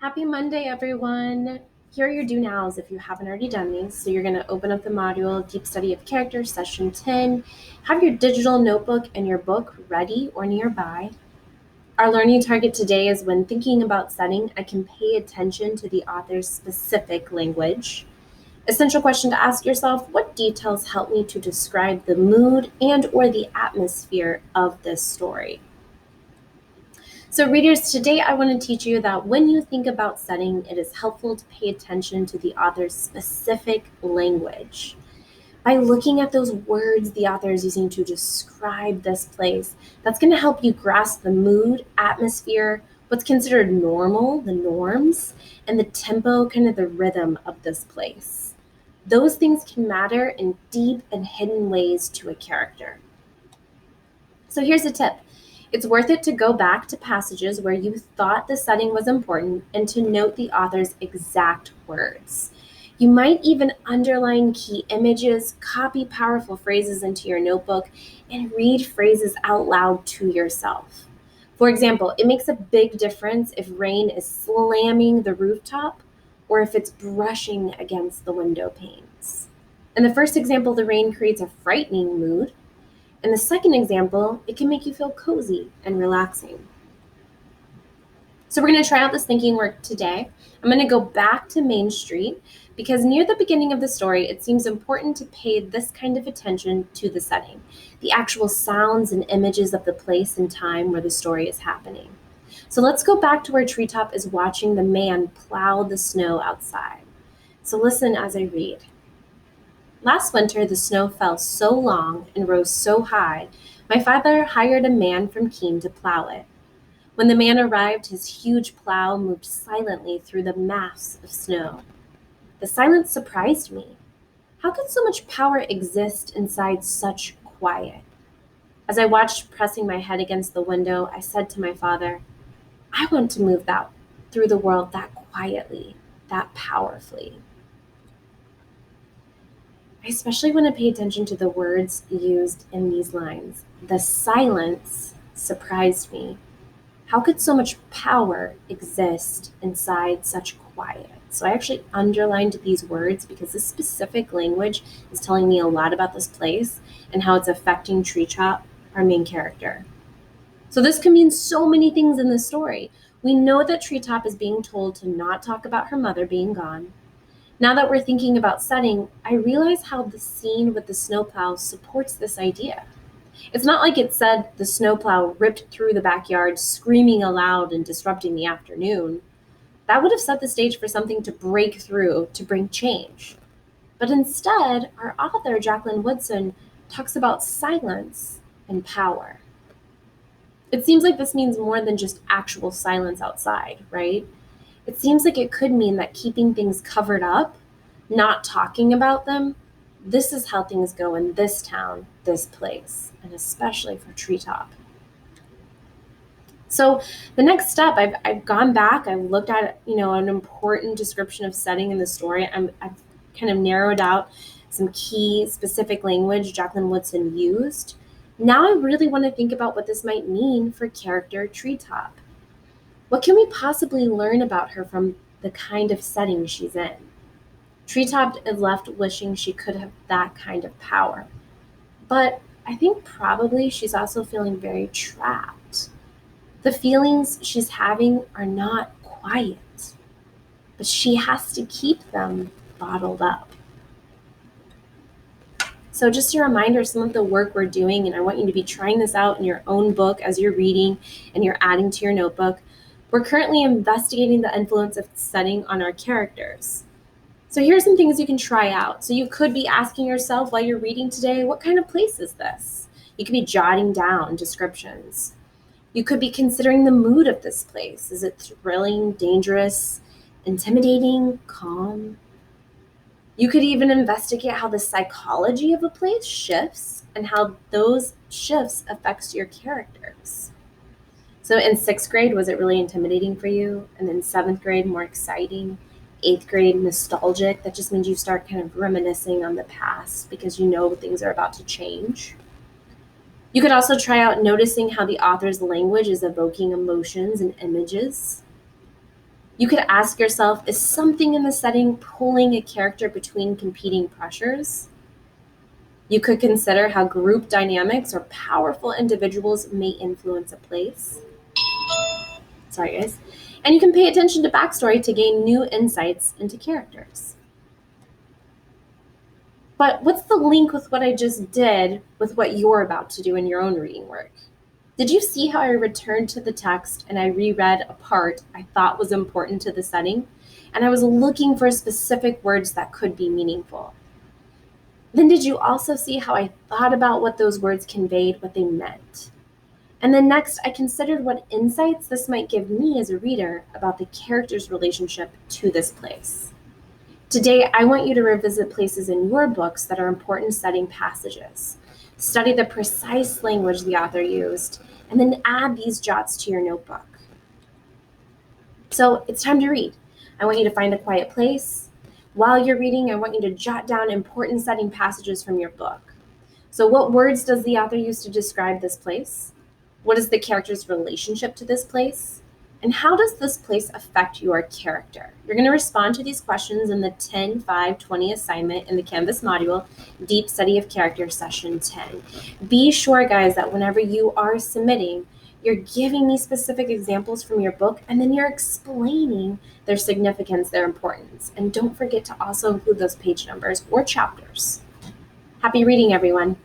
Happy Monday, everyone. Here are your do nows if you haven't already done these. So you're going to open up the module Deep Study of Character, Session 10. Have your digital notebook and your book ready or nearby. Our learning target today is when thinking about setting, I can pay attention to the author's specific language. Essential question to ask yourself, what details help me to describe the mood and or the atmosphere of this story? So readers, today I want to teach you that when you think about setting, it is helpful to pay attention to the author's specific language. By looking at those words the author is using to describe this place, that's going to help you grasp the mood, atmosphere, what's considered normal, the norms, and the tempo, kind of the rhythm of this place. Those things can matter in deep and hidden ways to a character. So here's a tip. It's worth it to go back to passages where you thought the setting was important and to note the author's exact words. You might even underline key images, copy powerful phrases into your notebook, and read phrases out loud to yourself. For example, it makes a big difference if rain is slamming the rooftop or if it's brushing against the window panes. In the first example, the rain creates a frightening mood. In the second example, it can make you feel cozy and relaxing. So we're going to try out this thinking work today. I'm going to go back to Main Street because near the beginning of the story, it seems important to pay this kind of attention to the setting, the actual sounds and images of the place and time where the story is happening. So let's go back to where Treetop is watching the man plow the snow outside. So listen as I read. Last winter, the snow fell so long and rose so high, my father hired a man from Keene to plow it. When the man arrived, his huge plow moved silently through the mass of snow. The silence surprised me. How could so much power exist inside such quiet? As I watched pressing my head against the window, I said to my father, I want to move that through the world that quietly, that powerfully. I especially want to pay attention to the words used in these lines. The silence surprised me. How could so much power exist inside such quiet? So I actually underlined these words because this specific language is telling me a lot about this place and how it's affecting Treetop, our main character. So this can mean so many things in this story. We know that Treetop is being told to not talk about her mother being gone. Now that we're thinking about setting, I realize how the scene with the snowplow supports this idea. It's not like it said the snowplow ripped through the backyard, screaming aloud and disrupting the afternoon. That would have set the stage for something to break through, to bring change. But instead, our author, Jacqueline Woodson, talks about silence and power. It seems like this means more than just actual silence outside, right? It seems like it could mean that keeping things covered up, not talking about them, this is how things go in this town, this place, and especially for Treetop. So the next step, I've gone back, I've looked at, an important description of setting in the story. I've kind of narrowed out some key specific language Jacqueline Woodson used. Now I really want to think about what this might mean for character Treetop. What can we possibly learn about her from the kind of setting she's in? Treetop is left wishing she could have that kind of power. But I think probably she's also feeling very trapped. The feelings she's having are not quiet, but she has to keep them bottled up. So just a reminder, some of the work we're doing, and I want you to be trying this out in your own book as you're reading and you're adding to your notebook. We're currently investigating the influence of setting on our characters. So here's some things you can try out. So you could be asking yourself while you're reading today, what kind of place is this? You could be jotting down descriptions. You could be considering the mood of this place. Is it thrilling, dangerous, intimidating, calm? You could even investigate how the psychology of a place shifts and how those shifts affects your characters. So in 6th grade, was it really intimidating for you? And then 7th grade, more exciting? 8th grade, nostalgic? That just means you start kind of reminiscing on the past because you know things are about to change. You could also try out noticing how the author's language is evoking emotions and images. You could ask yourself, is something in the setting pulling a character between competing pressures? You could consider how group dynamics or powerful individuals may influence a place. Sorry, guys. And you can pay attention to backstory to gain new insights into characters. But what's the link with what I just did with what you're about to do in your own reading work? Did you see how I returned to the text and I reread a part I thought was important to the setting? And I was looking for specific words that could be meaningful. Then did you also see how I thought about what those words conveyed, what they meant? And then next, I considered what insights this might give me as a reader about the character's relationship to this place. Today, I want you to revisit places in your books that are important setting passages. Study the precise language the author used, and then add these jots to your notebook. So it's time to read. I want you to find a quiet place. While you're reading, I want you to jot down important setting passages from your book. So what words does the author use to describe this place? What is the character's relationship to this place? And how does this place affect your character? You're going to respond to these questions in the 10, 5, 20 assignment in the Canvas module, Deep Study of Character, Session 10. Be sure, guys, that whenever you are submitting, you're giving me specific examples from your book, and then you're explaining their significance, their importance. And don't forget to also include those page numbers or chapters. Happy reading, everyone.